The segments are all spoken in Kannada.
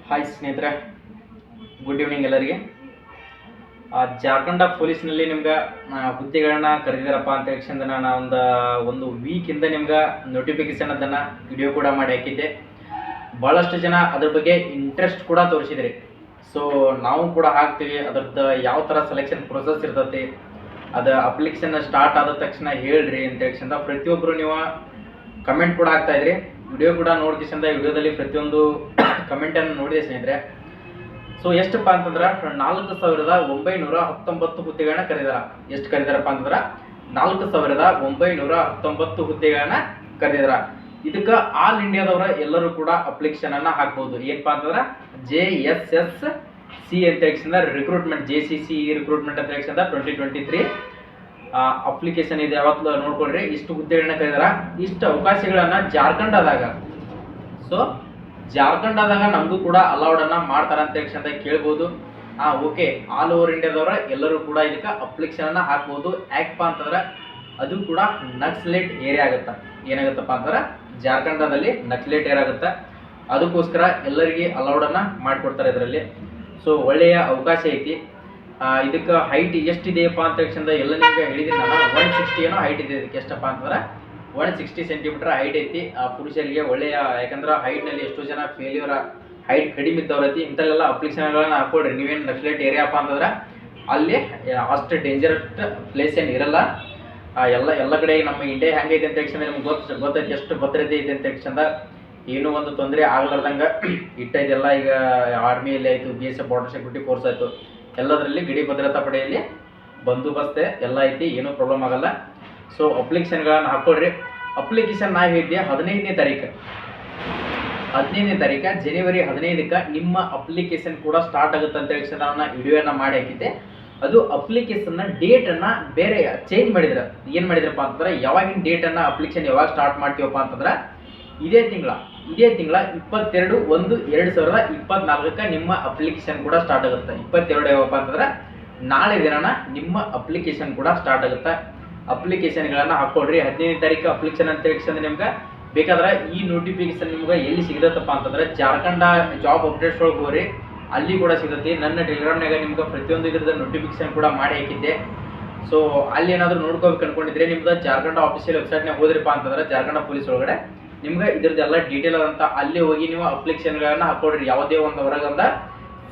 ಹಾಯ್ ಸ್ನೇಹಿತರೆ, ಗುಡ್ ಈವ್ನಿಂಗ್ ಎಲ್ಲರಿಗೆ. ಜಾರ್ಖಂಡ ಪೊಲೀಸ್ನಲ್ಲಿ ನಿಮ್ಗೆ ಹುದ್ದೆಗಳನ್ನ ಕರೆದಿದ್ದಾರಪ್ಪ ಅಂತ ಹೇಳಿ ನಾನು ಒಂದು ವೀಕಿಂದ ನಿಮ್ಗೆ ನೋಟಿಫಿಕೇಶನ್ ಅದನ್ನು ವಿಡಿಯೋ ಕೂಡ ಮಾಡಿ ಹಾಕಿದ್ದೆ. ಭಾಳಷ್ಟು ಜನ ಅದ್ರ ಬಗ್ಗೆ ಇಂಟ್ರೆಸ್ಟ್ ಕೂಡ ತೋರಿಸಿದ್ರಿ. ಸೊ ನಾವು ಕೂಡ ಹಾಕ್ತೀವಿ. ಅದ್ರದ್ದು ಯಾವ ಥರ ಸೆಲೆಕ್ಷನ್ ಪ್ರೊಸೆಸ್ ಇರ್ತೈತಿ, ಅದು ಅಪ್ಲಿಕೇಶನ್ ಸ್ಟಾರ್ಟ್ ಆದ ತಕ್ಷಣ ಹೇಳ್ರಿ ಅಂತ ಹೇಳಿ ಪ್ರತಿಯೊಬ್ಬರು ನೀವು ಕಮೆಂಟ್ ಕೂಡ ಹಾಕ್ತಾಯಿದ್ರಿ. ವಿಡಿಯೋ ಕೂಡ ನೋಡ್ಕಿಸಿಂದ ವಿಡಿಯೋದಲ್ಲಿ ಪ್ರತಿಯೊಂದು ಕಮೆಂಟನ್ನು ನೋಡಿದೆ ಸ್ನೇಹಿತರೆ. ಸೊ ಎಷ್ಟಪ್ಪ ಅಂತಂದ್ರೆ 4,919 ಹುದ್ದೆಗಳನ್ನ ಕರೆದಾರ. ಎಷ್ಟು ಕರೆದಾರಪ್ಪ ಅಂತಂದ್ರೆ 4,919 ಹುದ್ದೆಗಳನ್ನ ಕರೆದಿದಾರ. ಇದಕ್ಕೆ ಆಲ್ ಇಂಡಿಯಾದವರ ಎಲ್ಲರೂ ಕೂಡ ಅಪ್ಲಿಕೇಶನ್ ಅನ್ನ ಹಾಕ್ಬಹುದು. ಏನಪ್ಪಾ ಅಂತಂದ್ರೆ JSSC ಅಂತ ಹೇಳಿ ರಿಕ್ರೂಟ್ಮೆಂಟ್, JCC ರಿಕ್ರೂಟ್ಮೆಂಟ್ ಅಂತ ಹೇಳಿ 2023 ಅಪ್ಲಿಕೇಶನ್ ಇದೆ. ಯಾವತ್ತು ನೋಡ್ಕೊಳ್ರಿ, ಇಷ್ಟು ಹುದ್ದೆಗಳನ್ನ ಕರೆದಾರ. ಇಷ್ಟು ಅವಕಾಶಗಳನ್ನ ಜಾರ್ಖಂಡದಾಗ, ಸೊ ಜಾರ್ಖಂಡದಾಗ ನಮಗೂ ಕೂಡ ಅಲೌಡ್ ಅನ್ನ ಮಾಡ್ತಾರ ಅಂತ ಹೇಳಿ ಕೇಳ್ಬೋದು. ಓಕೆ, ಆಲ್ ಓವರ್ ಇಂಡಿಯಾದವರ ಎಲ್ಲರೂ ಕೂಡ ಇದಕ್ಕೆ ಅಪ್ಲಿಕೇಶನ್ ಅನ್ನ ಹಾಕ್ಬೋದು. ಯಾಕಪ್ಪ ಅಂತಂದ್ರೆ ಅದು ಕೂಡ ನಕ್ಸಲೇಟ್ ಏರಿಯಾ ಆಗುತ್ತೆ. ಏನಾಗುತ್ತಪ್ಪ ಅಂತಂದ್ರೆ ಜಾರ್ಖಂಡದಲ್ಲಿ ನಕ್ಸಲೇಟ್ ಏರಿಯಾ ಆಗುತ್ತೆ. ಅದಕ್ಕೋಸ್ಕರ ಎಲ್ಲರಿಗೆ ಅಲೌಡ್ ಅನ್ನ ಮಾಡಿಕೊಡ್ತಾರೆ ಇದರಲ್ಲಿ. ಸೊ ಒಳ್ಳೆಯ ಅವಕಾಶ ಐತಿ. ಇದಕ್ಕೆ ಹೈಟ್ ಎಷ್ಟಿದೆಯಪ್ಪ ಅಂತ ಹೇಳಿ ಎಲ್ಲ ನಿಮ್ಗೆ ಹೇಳಿದ್ದೀನಿ ನಾನು. 160 ಏನೋ ಹೈಟ್ ಇದೆ. ಇದಕ್ಕೆ ಎಷ್ಟಪ್ಪ ಅಂತಂದ್ರೆ 160 ಸೆಂಟಿಮೀಟರ್ ಹೈಟ್ ಐತಿ. ಪುರುಷರಿಗೆ ಒಳ್ಳೆಯ, ಯಾಕಂದ್ರೆ ಹೈಟ್ನಲ್ಲಿ ಎಷ್ಟೋ ಜನ ಫೇಲ್ಯೂರ್, ಹೈಟ್ ಕಡಿಮೆ ಇದ್ದವ್ರೈತಿ. ಇಂಥಲ್ಲೆಲ್ಲ ಅಪ್ಲಿಕೇಶನ್ಗಳನ್ನ ಹಾಕೊಡ್ರಿ. ನೀವೇನು ನಕ್ಸಲೇಟ್ ಏರಿಯಾಪ್ಪ ಅಂತಂದ್ರೆ ಅಲ್ಲಿ ಅಷ್ಟು ಡೇಂಜರಸ್ ಪ್ಲೇಸ್ ಏನು ಇರಲ್ಲ. ಎಲ್ಲ ಕಡೆ ನಮ್ಮ ಇಂಡಿಯಾ ಹೆಂಗೈತೆ ಅಂತ ಹೇಳಿ ನಿಮ್ಗೆ ಗೊತ್ತೈತಿ, ಎಷ್ಟು ಭದ್ರತೆ ಐತೆ ಅಂತ ಹೇಳಿ. ಏನೂ ಒಂದು ತೊಂದರೆ ಆಗ್ಲಾರ್ದಂಗೆ ಇಟ್ಟೈದೆಲ್ಲ. ಈಗ ಆರ್ಮಿಯಲ್ಲಿ ಆಯಿತು, BSF ಬಾರ್ಡರ್ ಸೆಕ್ಯೂರಿಟಿ ಫೋರ್ಸ್ ಆಯಿತು, ಎಲ್ಲದರಲ್ಲಿ ಗಡಿ ಭದ್ರತಾ ಪಡೆಯಲ್ಲಿ ಬಂದೋಬಸ್ತೆ ಎಲ್ಲ ಐತಿ, ಏನೂ ಪ್ರಾಬ್ಲಮ್ ಆಗಲ್ಲ. ಸೊ ಅಪ್ಲಿಕೇಶನ್ಗಳನ್ನು ಹಾಕ್ಕೊಡ್ರಿ. ಅಪ್ಲಿಕೇಶನ್ ನಾವು ಹೇಳಿದ್ದೆ 15ನೇ ತಾರೀಕು ಜನವರಿ 15ಕ್ಕೆ ನಿಮ್ಮ ಅಪ್ಲಿಕೇಶನ್ ಕೂಡ ಸ್ಟಾರ್ಟ್ ಆಗುತ್ತೆ ಅಂತ ಹೇಳಿ ನಾನು ವಿಡಿಯೋನ ಮಾಡಿ ಹಾಕಿದ್ದೆ. ಅದು ಅಪ್ಲಿಕೇಶನ್ನ ಡೇಟನ್ನು ಬೇರೆ ಚೇಂಜ್ ಮಾಡಿದ್ರೆ. ಏನು ಮಾಡಿದ್ರಪ್ಪ ಅಂತಂದ್ರೆ, ಯಾವಾಗಿನ ಡೇಟನ್ನು ಅಪ್ಲಿಕೇಶನ್ ಯಾವಾಗ ಸ್ಟಾರ್ಟ್ ಮಾಡ್ತೀವಪ್ಪ ಅಂತಂದ್ರೆ ಇದೇ ತಿಂಗಳ 22/1/2024 ನಿಮ್ಮ ಅಪ್ಲಿಕೇಶನ್ ಕೂಡ ಸ್ಟಾರ್ಟ್ ಆಗುತ್ತೆ. 22 ಯಾವಪ್ಪ ಅಂತಂದ್ರೆ ನಾಳೆ ದಿನನ ನಿಮ್ಮ ಅಪ್ಲಿಕೇಶನ್ ಕೂಡ ಸ್ಟಾರ್ಟ್ ಆಗುತ್ತೆ. ಅಪ್ಲಿಕೇಶನ್ಗಳನ್ನು ಹಾಕ್ಕೊಡ್ರಿ. 15ನೇ ತಾರೀಕು ಅಪ್ಲಿಕೇಶನ್ ಅಂತ ಹೇಳಿ ನಿಮ್ಗೆ ಬೇಕಾದ್ರೆ ಈ ನೋಟಿಫಿಕೇಶನ್ ನಿಮ್ಗೆ ಎಲ್ಲಿ ಸಿಗತ್ತಪ್ಪ ಅಂತಂದ್ರೆ ಜಾರ್ಖಂಡ ಜಾಬ್ ಅಪ್ಡೇಟ್ಸ್ ಒಳಗೆ ಹೋಗ್ರಿ, ಅಲ್ಲಿ ಕೂಡ ಸಿಗುತ್ತೆ. ನನ್ನ ಟೆಲಿಗ್ರಾಮ್ನಾಗ ನಿಮ್ಗೆ ಪ್ರತಿಯೊಂದು ಇದ್ರದ್ದು ನೋಟಿಫಿಕೇಶನ್ ಕೂಡ ಮಾಡಿ ಹಾಕಿದ್ದೆ. ಸೊ ಅಲ್ಲಿ ಏನಾದರೂ ನೋಡ್ಕೋಬೇಕು ಅನ್ಕೊಂಡಿದ್ರೆ ನಿಮ್ದು ಜಾರ್ಖಂಡ ಆಫೀಷಿಯಲ್ ವೆಬ್ಸೈಟ್ನಾಗ ಹೋದ್ರಿಪ್ಪ ಅಂತಂದ್ರೆ ಜಾರ್ಖಂಡ ಪೊಲೀಸ್ ಒಳಗಡೆ ನಿಮ್ಗೆ ಇದ್ರದ್ದೆಲ್ಲ ಡೀಟೇಲ್ ಆದಂಥ ಅಲ್ಲಿ ಹೋಗಿ ನೀವು ಅಪ್ಲಿಕೇಶನ್ಗಳನ್ನ ಹಾಕ್ಕೊಡ್ರಿ. ಯಾವುದೇ ಒಂದು ಹೊರಗಂದ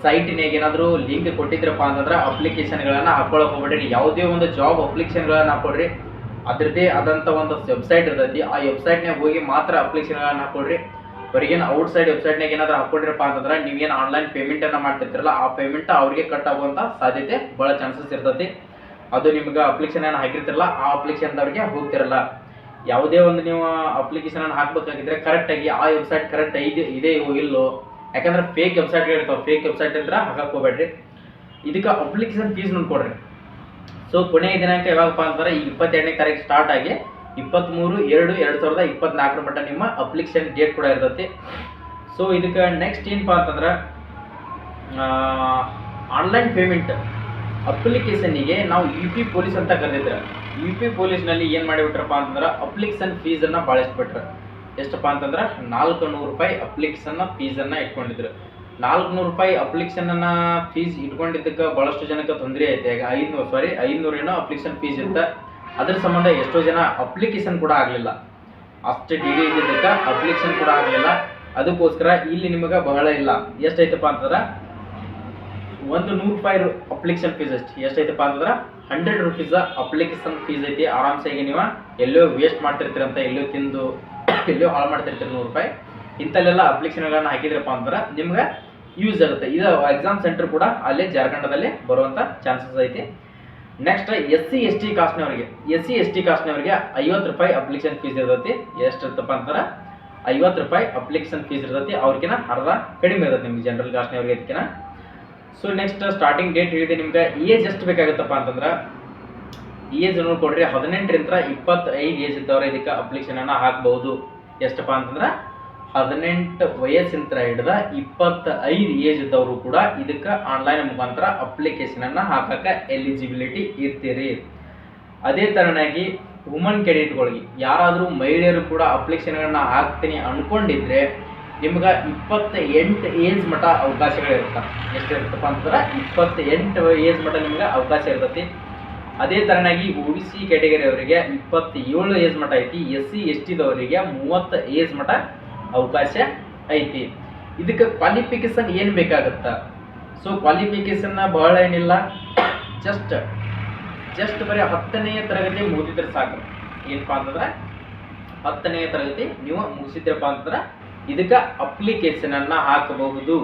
ಸೈಟಿನಾಗ ಏನಾದರೂ ಲಿಂಕ್ ಕೊಟ್ಟಿದ್ರಪ್ಪ ಅಂತಂದ್ರೆ ಅಪ್ಲಿಕೇಶನ್ಗಳನ್ನು ಹಾಕ್ಕೊಳಕ್ಕೆ ಹೋಗ್ಬೇಡ್ರಿ. ಯಾವುದೇ ಒಂದು ಜಾಬ್ ಅಪ್ಲಿಕೇಶನ್ಗಳನ್ನು ಹಾಕ್ಕೊಡ್ರಿ. ಅದರದ್ದೇ ಆದಂಥ ಒಂದು ವೆಬ್ಸೈಟ್ ಇರ್ತೈತಿ. ಆ ವೆಬ್ಸೈಟ್ನಾಗ ಹೋಗಿ ಮಾತ್ರ ಅಪ್ಲಿಕೇಶನ್ಗಳನ್ನು ಹಾಕ್ಕೊಡ್ರಿ. ಹೊರಗೇನು ಔಟ್ಸೈಡ್ ವೆಬ್ಸೈಟ್ನಾಗ ಏನಾದರೂ ಹಾಕ್ಕೊಡ್ರಪ್ಪ ಅಂತಂದ್ರೆ ನೀವೇನು ಆನ್ಲೈನ್ ಪೇಮೆಂಟನ್ನು ಮಾಡ್ತಿರ್ತೀರಲ್ಲ, ಆ ಪೇಮೆಂಟ್ ಅವ್ರಿಗೆ ಕಟ್ ಆಗುವಂಥ ಸಾಧ್ಯತೆ ಭಾಳ ಚಾನ್ಸಸ್ ಇರ್ತೈತಿ. ಅದು ನಿಮ್ಗೆ ಅಪ್ಲಿಕೇಶನ್ ಹಾಕಿರ್ತಿರಲ್ಲ, ಆ ಅಪ್ಲಿಕೇಶನ್ದವ್ರಿಗೆ ಹೋಗ್ತಿರಲ್ಲ. ಯಾವುದೇ ಒಂದು ನೀವು ಅಪ್ಲಿಕೇಶನ್ ಹಾಕ್ಬೇಕಾಗಿದ್ರೆ ಕರೆಕ್ಟಾಗಿ ಆ ವೆಬ್ಸೈಟ್ ಕರೆಕ್ಟ್ ಇದೆಯೋ ಇಲ್ಲೋ, ಯಾಕಂದ್ರೆ ಫೇಕ್ ವೆಬ್ಸೈಟ್ಗಳು ಇರ್ತಾವೆ. ಫೇಕ್ ವೆಬ್ಸೈಟ್ ಇದ್ರೆ ಹಾಕಕ್ಕೆ ಹೋಗ್ಬೇಡ್ರಿ. ಇದಕ್ಕೆ ಅಪ್ಲಿಕೇಶನ್ ಫೀಸ್ ನೋಡ್ಕೊಡ್ರಿ. ಸೊ ಕೊನೆಯ ದಿನಾಂಕ ಯಾವಾಗಪ್ಪ ಅಂತಂದ್ರೆ ಈ 22ನೇ ತಾರೀಕು ಸ್ಟಾರ್ಟ್ ಆಗಿ 23/2/2024 ಮಟ್ಟ ನಿಮ್ಮ ಅಪ್ಲಿಕೇಶನ್ ಡೇಟ್ ಕೂಡ ಇರ್ತೈತಿ. ಸೊ ಇದಕ್ಕೆ ನೆಕ್ಸ್ಟ್ ಏನಪ್ಪ ಅಂತಂದ್ರೆ ಆನ್ಲೈನ್ ಪೇಮೆಂಟ್ ಅಪ್ಲಿಕೇಶನ್ನಿಗೆ ನಾವು UP ಪೊಲೀಸ್ ಅಂತ ಕರೆದಿದ್ರೆ, UP ಪೊಲೀಸ್ನಲ್ಲಿ ಏನು ಮಾಡಿಬಿಟ್ರಪ್ಪ ಅಂತಂದ್ರೆ ಅಪ್ಲಿಕೇಶನ್ ಫೀಸನ್ನು ಭಾಳಷ್ಟು ಬಿಟ್ರೆ. ಎಷ್ಟಪ್ಪ ಅಂತಂದ್ರೆ 400 ರೂಪಾಯಿ ಅಪ್ಲಿಕೇಶನ್ನ ಫೀಸನ್ನು ಇಟ್ಕೊಂಡಿದ್ರು. 400 ರೂಪಾಯಿ ಅಪ್ಲಿಕೇಶನ್ನ ಫೀಸ್ ಇಟ್ಕೊಂಡಿದ್ದಕ್ಕೆ ಭಾಳಷ್ಟು ಜನಕ್ಕೆ ತೊಂದರೆ ಐತೆ. ಈಗ 500 ಏನೋ ಅಪ್ಲಿಕೇಶನ್ ಫೀಸ್ ಇರುತ್ತೆ. ಅದ್ರ ಸಂಬಂಧ ಎಷ್ಟೋ ಜನ ಅಪ್ಲಿಕೇಶನ್ ಕೂಡ ಆಗಲಿಲ್ಲ. ಅಷ್ಟು DD ಇದ್ದಿದ್ದಕ್ಕೆ ಅಪ್ಲಿಕೇಶನ್ ಕೂಡ ಆಗಲಿಲ್ಲ. ಅದಕ್ಕೋಸ್ಕರ ಇಲ್ಲಿ ನಿಮಗೆ ಬಹಳ ಇಲ್ಲ. ಎಷ್ಟೈತಪ್ಪ ಅಂತಂದ್ರೆ 100 ರೂಪಾಯಿ ಅಪ್ಲಿಕೇಶನ್ ಫೀಸ್ ಅಷ್ಟು. ಎಷ್ಟೈತಪ್ಪ ಅಂತಂದ್ರೆ 100 ರೂಪೀಸ್ ಅಪ್ಲಿಕೇಶನ್ ಫೀಸ್ ಐತಿ. ಆರಾಮ್ಸೆ ಈಗ ನೀವು ಎಲ್ಲೋ ವೇಸ್ಟ್ ಮಾಡ್ತಿರ್ತೀರಂತ, ಎಲ್ಲೋ ತಿಂದು ಎಲ್ಲೋ ಹಾಳು ಮಾಡ್ತಿರ್ತೀರಿ 100 ರೂಪಾಯಿ. ಇಂಥಲ್ಲೆಲ್ಲ ಅಪ್ಲಿಕೇಶನ್ಗಳನ್ನ ಹಾಕಿದ್ರಪ್ಪ ಅಂತಂದ್ರೆ ನಿಮ್ಗೆ ಯೂಸ್ ಆಗುತ್ತೆ. ಇದು ಎಕ್ಸಾಮ್ ಸೆಂಟರ್ ಕೂಡ ಅಲ್ಲೇ ಜಾರ್ಖಂಡದಲ್ಲಿ ಬರುವಂಥ ಚಾನ್ಸಸ್ ಐತಿ. ನೆಕ್ಸ್ಟ್ SC/ST ಕಾಸ್ಟ್ನವ್ರಿಗೆ 50 ರೂಪಾಯಿ ಅಪ್ಲಿಕೇಶನ್ ಫೀಸ್ ಇರ್ತೈತಿ. ಎಷ್ಟಿರ್ತಪ್ಪ ಅಂತಂದ್ರೆ 50 ರೂಪಾಯಿ ಅಪ್ಲಿಕೇಶನ್ ಫೀಸ್ ಇರ್ತೈತಿ. ಅವ್ರಿಗಿನ ಅರ್ಧ ಕಡಿಮೆ ಇರುತ್ತೆ ನಿಮ್ಗೆ ಜನರಲ್ ಕಾಸ್ಟ್ನವ್ರಿಗೆ ಅದಕ್ಕಿನ. ಸೊ ನೆಕ್ಸ್ಟ್ ಸ್ಟಾರ್ಟಿಂಗ್ ಡೇಟ್ ಹೇಳಿದೆ. ನಿಮ್ಗೆ ಏಜ್ ಎಷ್ಟು ಬೇಕಾಗುತ್ತಪ್ಪ ಅಂತಂದ್ರೆ ಏಜ್ ನೋಡ್ಕೊಡ್ರಿ. 18ರಿಂದ 25 ಏಜ್ ಇದ್ದವ್ರು ಇದಕ್ಕೆ ಅಪ್ಲಿಕೇಶನನ್ನು ಹಾಕ್ಬಹುದು. ಎಷ್ಟಪ್ಪ ಅಂತಂದ್ರೆ 18 ವಯಸ್ಸಿಂದ ಹಿಡಿದ 25 ಏಜ್ ಇದ್ದವರು ಕೂಡ ಇದಕ್ಕೆ ಆನ್ಲೈನ್ ಮುಖಾಂತರ ಅಪ್ಲಿಕೇಶನನ್ನು ಹಾಕಕ್ಕೆ ಎಲಿಜಿಬಿಲಿಟಿ ಇರ್ತೀರಿ. ಅದೇ ಥರನಾಗಿ ವುಮನ್ ಕ್ಯಾಂಡಿಡೇಟ್ಗಳಿಗೆ ಯಾರಾದರೂ ಮಹಿಳೆಯರು ಕೂಡ ಅಪ್ಲಿಕೇಶನ್ಗಳನ್ನ ಹಾಕ್ತೀನಿ ಅಂದ್ಕೊಂಡಿದ್ರೆ ನಿಮ್ಗೆ 28 ಏಜ್ ಮಟ್ಟ ಅವಕಾಶಗಳಿರ್ತವೆ. ಎಷ್ಟಿರುತ್ತಪ್ಪ ಅಂತಂದ್ರೆ 28 ಏಜ್ ಮಟ್ಟ ನಿಮ್ಗೆ ಅವಕಾಶ ಇರ್ತೈತಿ. ಅದೇ ಥರನಾಗಿ OBC ಕ್ಯಾಟಗರಿ ಅವರಿಗೆ 27 ಏಜ್ ಮಟ್ಟ ಐತಿ. SC ST ದವರಿಗೆ 30 ಏಜ್ ಮಟ್ಟ ಅವಕಾಶ ಐತಿ. ಇದಕ್ಕೆ ಕ್ವಾಲಿಫಿಕೇಶನ್ ಏನು ಬೇಕಾಗುತ್ತಾ? ಸೊ ಕ್ವಾಲಿಫಿಕೇಶನ್ನ ಬಹಳ ಏನಿಲ್ಲ, ಜಸ್ಟ್ ಬರೀ 10ನೇ ತರಗತಿ ಮುಗಿದಿದ್ರೆ ಸಾಕು. ಏನಪ್ಪ ಅಂತಂದ್ರೆ 10ನೇ ತರಗತಿ ನೀವು ಮುಗಿಸಿದ್ರಪ್ಪ ಅಂತಂದ್ರೆ ಇದಕ್ಕೆ ಅಪ್ಲಿಕೇಶನನ್ನು ಹಾಕಬಹುದು.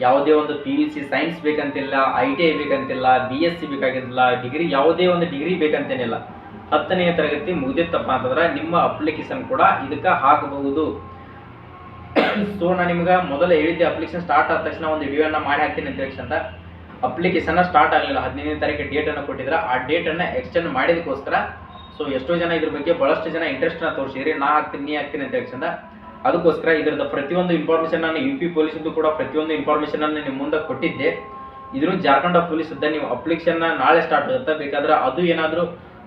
ಯಾವುದೇ ಒಂದು PUC ಸೈನ್ಸ್ ಬೇಕಂತಿಲ್ಲ, ITI ಬೇಕಂತಿಲ್ಲ, BSc ಬೇಕಾಗಿಲ್ಲ, ಡಿಗ್ರಿ ಯಾವುದೇ ಒಂದು ಡಿಗ್ರಿ ಬೇಕಂತೇನಿಲ್ಲ. 10ನೇ ತರಗತಿ ಮುಗಿದಿತ್ತಪ್ಪ ಅಂತಂದ್ರೆ ನಿಮ್ಮ ಅಪ್ಲಿಕೇಶನ್ ಕೂಡ ಇದಕ್ಕೆ ಹಾಕಬಹುದು. ಸೊ ನಾನು ನಿಮ್ಗೆ ಮೊದಲು ಹೇಳಿದ್ದೆ, ಅಪ್ಲಿಕೇಶನ್ ಸ್ಟಾರ್ಟ್ ಆದ ತಕ್ಷಣ ಒಂದು ವಿಡಿಯೋನ ಮಾಡಿ ಹಾಕ್ತೀನಿ ಅಂತ ಹೇಳಿ. ಅಪ್ಲಿಕೇಶನ್ ಸ್ಟಾರ್ಟ್ ಆಗಲಿಲ್ಲ, 15ನೇ ತಾರೀಕು ಡೇಟನ್ನು ಕೊಟ್ಟಿದ್ರೆ ಆ ಡೇಟನ್ನು ಎಕ್ಸ್ಟೆಂಡ್ ಮಾಡಿದಕ್ಕೋಸ್ಕರ ಸೊ ಎಷ್ಟೋ ಜನ ಇದ್ರ ಬಗ್ಗೆ ಬಹಳಷ್ಟು ಜನ ಇಂಟ್ರೆಸ್ಟ್ನ ತೋರಿಸಿದ್ರಿ, ನಾ ಹಾಕ್ತೀನಿ ನೀ ಹಾಕ್ತೀನಿ ಅಂತ ಹೇಳಿ. ಅದಕ್ಕೋಸ್ಕರ ಇದರದ ಪ್ರತಿಯೊಂದು ಇನ್ಫಾರ್ಮೇಷನ್ ನಾನು UP ಪೊಲೀಸಿಂದು ಕೂಡ ಪ್ರತಿಯೊಂದು ಇನ್ಫಾರ್ಮೇಷನ್ ಅನ್ನು ನಿಮ್ಮ ಮುಂದೆ ಕೊಟ್ಟಿದ್ದೆ. ಇದ್ರ ಜಾರ್ಖಂಡ್ ಪೊಲೀಸ್ ಇದ್ದ ನೀವು ಅಪ್ಲಿಕೇಶನ್ ನಾಳೆ ಸ್ಟಾರ್ಟ್ ಆಗುತ್ತೆ. ಬೇಕಾದ್ರೆ ಅದು ಏನಾದರೂ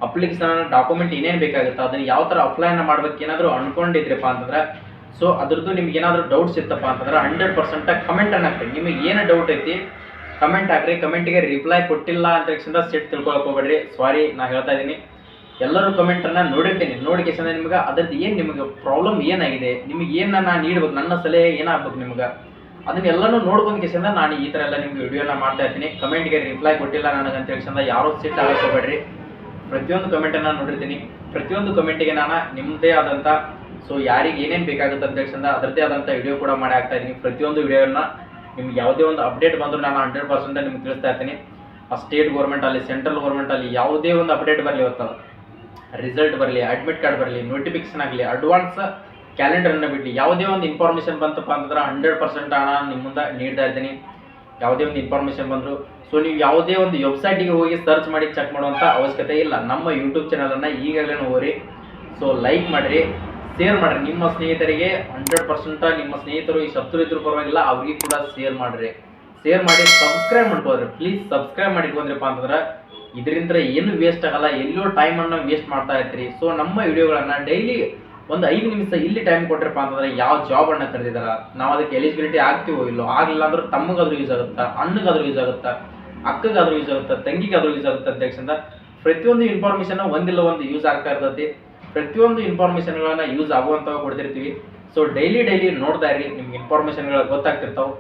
ಅಪ್ಲಿಕೇಶನ್ ಡಾಕ್ಯುಮೆಂಟ್ ಏನೇನು ಬೇಕಾಗುತ್ತೆ ಅದನ್ನು ಯಾವ ಥರ ಅಪ್ಲೈನ ಮಾಡ್ಬೇಕು ಏನಾದರೂ ಅನ್ಕೊಂಡಿದ್ರಪ್ಪ ಅಂತಂದ್ರೆ, ಸೊ ಅದ್ರದ್ದು ನಿಮ್ಗೆ ಏನಾದರೂ ಡೌಟ್ಸ್ ಇತ್ತಪ್ಪ ಅಂತಂದ್ರೆ 100% ಕಮೆಂಟನ್ನು ಹಾಕ್ರಿ. ನಿಮಗೆ ಏನು ಡೌಟ್ ಐತಿ ಕಮೆಂಟ್ ಹಾಕ್ರಿ. ಕಮೆಂಟಿಗೆ ರಿಪ್ಲೈ ಕೊಟ್ಟಿಲ್ಲ ಅಂತ ತಕ್ಷಣ ಸೆಟ್ ತಿಳ್ಕೊಳಕ್ಕೆ ಹೋಗ್ಬೇಡ್ರಿ. ಸಾರಿ, ನಾ ಹೇಳ್ತಾ ಇದ್ದೀನಿ, ಎಲ್ಲರೂ ಕಮೆಂಟನ್ನು ನೋಡಿರ್ತೀನಿ. ನೋಡಿಕೆಸಂದ್ರೆ ನಿಮ್ಗೆ ಅದ್ರದ್ದು ಏನು ನಿಮಗೆ ಪ್ರಾಬ್ಲಮ್ ಏನಾಗಿದೆ, ನಿಮಗೆ ಏನನ್ನ ನಾನು ನೀಡ್ಬೇಕು, ನನ್ನ ಸಲಹೆ ಏನಾಗಬೇಕು ನಿಮ್ಗೆ, ಅದನ್ನೆಲ್ಲನೂ ನೋಡ್ಕೊಂಡು ಕೇಸಂದ ನಾನು ಈ ಥರ ಎಲ್ಲ ನಿಮ್ಗೆ ವಿಡಿಯೋನ ಮಾಡ್ತಾ ಇರ್ತೀನಿ. ಕಮೆಂಟ್ಗೆ ರಿಪ್ಲೈ ಕೊಟ್ಟಿಲ್ಲ ನನಗೆ ಅಂತ ಹೇಳಿ ಯಾರೂ ಸಿಟ್ಟು ಆಗಕ್ಕೆ ಹೋಗ್ಬೇಡ್ರಿ. ಪ್ರತಿಯೊಂದು ಕಮೆಂಟನ್ನು ನೋಡಿರ್ತೀನಿ. ಪ್ರತಿಯೊಂದು ಕಮೆಂಟಿಗೆ ನಾನು ನಿಮ್ಮದೇ ಆದಂಥ ಸೊ ಯಾರಿಗೆ ಏನೇನು ಬೇಕಾಗುತ್ತೆ ಅಂತ ಹೇಳಿ ಅದರದ್ದೇ ಆದಂಥ ವಿಡಿಯೋ ಕೂಡ ಮಾಡಿ ಹಾಕ್ತಾ ಇದ್ದೀನಿ. ಪ್ರತಿಯೊಂದು ವಿಡಿಯೋನ ನಿಮ್ಗೆ ಯಾವುದೇ ಒಂದು ಅಪ್ಡೇಟ್ ಬಂದರೂ ನಾನು 100% ನಿಮ್ಗೆ ತಿಳಿಸ್ತಾ ಇರ್ತೀನಿ. ಆ ಸ್ಟೇಟ್ ಗೌರ್ಮೆಂಟ್ ಅಲ್ಲಿ, ಸೆಂಟ್ರಲ್ ಗೌರ್ಮೆಂಟ್ ಅಲ್ಲಿ ಯಾವುದೇ ಒಂದು ಅಪ್ಡೇಟ್ ಬರಲಿ, ಇವತ್ತು ರಿಸಲ್ಟ್ ಬರಲಿ, ಅಡ್ಮಿಟ್ ಕಾರ್ಡ್ ಬರಲಿ, ನೋಟಿಫಿಕೇಶನ್ ಆಗಲಿ, ಅಡ್ವಾನ್ಸ್ ಕ್ಯಾಲೆಂಡರನ್ನು ಬಿಡಲಿ, ಯಾವುದೇ ಒಂದು ಇನ್ಫಾರ್ಮೇಷನ್ ಬಂತಪ್ಪ ಅಂತಂದ್ರೆ 100% ಹಣ ನಿಮ್ಮ ಮುಂದೆ ನೀಡ್ತಾ ಇರ್ತೀನಿ. ಯಾವುದೇ ಒಂದು ಇನ್ಫಾರ್ಮೇಷನ್ ಬಂದರೂ ಸೊ ನೀವು ಯಾವುದೇ ಒಂದು ವೆಬ್ಸೈಟಿಗೆ ಹೋಗಿ ಸರ್ಚ್ ಮಾಡಿ ಚೆಕ್ ಮಾಡುವಂಥ ಅವಶ್ಯಕತೆ ಇಲ್ಲ. ನಮ್ಮ ಯೂಟ್ಯೂಬ್ ಚಾನಲನ್ನು ಈಗಲೇ ಹೋಗ್ರಿ. ಸೊ ಲೈಕ್ ಮಾಡಿರಿ, ಶೇರ್ ಮಾಡಿರಿ. ನಿಮ್ಮ ಸ್ನೇಹಿತರಿಗೆ 100% ನಿಮ್ಮ ಸ್ನೇಹಿತರು ಈ ಶತ್ರು ಇದ್ರೂ ಪರವಾಗಿಲ್ಲ, ಅವ್ರಿಗೆ ಕೂಡ ಶೇರ್ ಮಾಡಿರಿ. ಶೇರ್ ಮಾಡಿ ಸಬ್ಸ್ಕ್ರೈಬ್ ಮಾಡ್ಕೋದ್ರಿ. ಪ್ಲೀಸ್ ಸಬ್ಸ್ಕ್ರೈಬ್ ಮಾಡಿಟ್ಕೊಂಡ್ರಪ್ಪ ಅಂತಂದ್ರೆ ಇದರಿಂದ ಏನು ವೇಸ್ಟ್ ಆಗಲ್ಲ, ಎಲ್ಲೋ ಟೈಮನ್ನು ವೇಸ್ಟ್ ಮಾಡ್ತಾ ಇರ್ತೀರಿ. ಸೊ ನಮ್ಮ ವಿಡಿಯೋಗಳನ್ನು ಡೈಲಿ ಒಂದು 5 ನಿಮಿಷ ಇಲ್ಲಿ ಟೈಮ್ ಕೊಟ್ರಪ್ಪ ಅಂತಂದ್ರೆ ಯಾವ ಜಾಬನ್ನು ಕರೆದಿದಾರ, ನಾವು ಅದಕ್ಕೆ ಎಲಿಜಿಬಿಲಿಟಿ ಆಗ್ತೀವೋ ಇಲ್ಲೋ, ಆಗಲಿಲ್ಲ ಅಂದ್ರೆ ತಮ್ಮಗಾದ್ರೂ ಯೂಸ್ ಆಗುತ್ತಾ, ಅಣ್ಣಗಾದ್ರೂ ಯೂಸ್ ಆಗುತ್ತಾ, ಅಕ್ಕಗಾದ್ರೂ ಯೂಸ್ ಆಗುತ್ತಾ, ತಂಗಿಗಾದ್ರೂ ಯೂಸ್ ಆಗುತ್ತೆ ಅಂತ ಹೇಳಿ ಪ್ರತಿಯೊಂದು ಇನ್ಫಾರ್ಮೇಷನ್ ಒಂದಿಲ್ಲ ಒಂದು ಯೂಸ್ ಆಗ್ತಾ ಇರ್ತೈತಿ. ಪ್ರತಿಯೊಂದು ಇನ್ಫಾರ್ಮೇಷನ್ಗಳನ್ನ ಯೂಸ್ ಆಗುವಂಥವು ಕೊಡ್ತಿರ್ತೀವಿ. ಸೊ ಡೈಲಿ ನೋಡ್ತಾ ಇರಿ, ನಿಮ್ಗೆ ಇನ್ಫಾರ್ಮೇಷನ್ಗಳು ಗೊತ್ತಾಗ್ತಿರ್ತಾವೆ.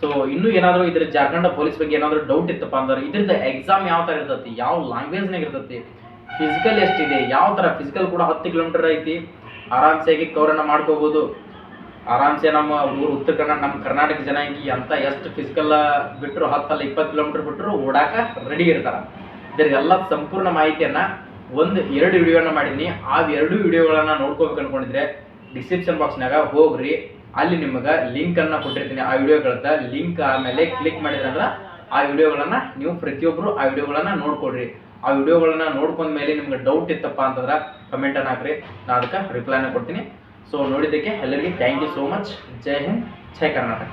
ಸೊ ಇನ್ನೂ ಏನಾದರೂ ಇದ್ರ ಜಾರ್ಖಂಡ್ ಪೊಲೀಸ್ ಬಗ್ಗೆ ಏನಾದರೂ ಡೌಟ್ ಇತ್ತಪ್ಪ ಅಂದ್ರೆ ಇದ್ರದ್ದು ಎಕ್ಸಾಮ್ ಯಾವ ಥರ ಇರ್ತೈತಿ, ಯಾವ ಲ್ಯಾಂಗ್ವೇಜ್ನಾಗ ಇರ್ತೈತಿ, ಫಿಸಿಕಲ್ ಎಷ್ಟಿದೆ, ಯಾವ ಥರ ಫಿಸಿಕಲ್ ಕೂಡ 10 ಕಿಲೋಮೀಟರ್ ಐತಿ, ಆರಾಮ್ಸೆಯಾಗಿ ಕವರನ್ನು ಮಾಡ್ಕೋಬೋದು. ಆರಾಮ್ಸೆ ನಮ್ಮ ಊರು ಉತ್ತರ ಕನ್ನಡ, ನಮ್ಮ ಕರ್ನಾಟಕ ಜನ ಅಂತ ಎಷ್ಟು ಫಿಸಿಕಲ್ ಬಿಟ್ಟರು 10 ಅಲ್ಲ 20 ಕಿಲೋಮೀಟರ್ ಬಿಟ್ಟರು ಓಡಾಕ ರೆಡಿ ಇರ್ತಾರೆ. ಇದರಿಗೆಲ್ಲ ಸಂಪೂರ್ಣ ಮಾಹಿತಿಯನ್ನು 1-2 ವಿಡಿಯೋನ ಮಾಡಿದ್ದೀನಿ. ಆ 2 ವಿಡಿಯೋಗಳನ್ನು ನೋಡ್ಕೋಬೇಕು ಅಂದ್ಕೊಂಡಿದ್ರೆ ಡಿಸ್ಕ್ರಿಪ್ಷನ್ ಬಾಕ್ಸ್ನಾಗ ಹೋಗ್ರಿ, ಅಲ್ಲಿ ನಿಮಗೆ ಲಿಂಕನ್ನು ಕೊಟ್ಟಿರ್ತೀನಿ. ಆ ವಿಡಿಯೋಗಳದ್ದು ಲಿಂಕ್ ಆಮೇಲೆ ಕ್ಲಿಕ್ ಮಾಡಿದ್ರಂದ್ರೆ ಆ ವಿಡಿಯೋಗಳನ್ನು ನೀವು ಪ್ರತಿಯೊಬ್ಬರು ಆ ವಿಡಿಯೋಗಳನ್ನು ನೋಡ್ಕೊಡ್ರಿ. ಆ ವಿಡಿಯೋಗಳನ್ನ ನೋಡ್ಕೊಂಡ ಮೇಲೆ ನಿಮ್ಗೆ ಡೌಟ್ ಇತ್ತಪ್ಪ ಅಂತಂದ್ರೆ ಕಮೆಂಟನ್ನು ಹಾಕ್ರಿ, ನಾನು ಅದಕ್ಕೆ ರಿಪ್ಲೈನ ಕೊಡ್ತೀನಿ. ಸೊ ನೋಡಿದ್ದಕ್ಕೆ ಎಲ್ಲರಿಗೂ ಥ್ಯಾಂಕ್ ಯು ಸೋ ಮಚ್. ಜೈ ಹಿಂದ್, ಜೈ ಕರ್ನಾಟಕ.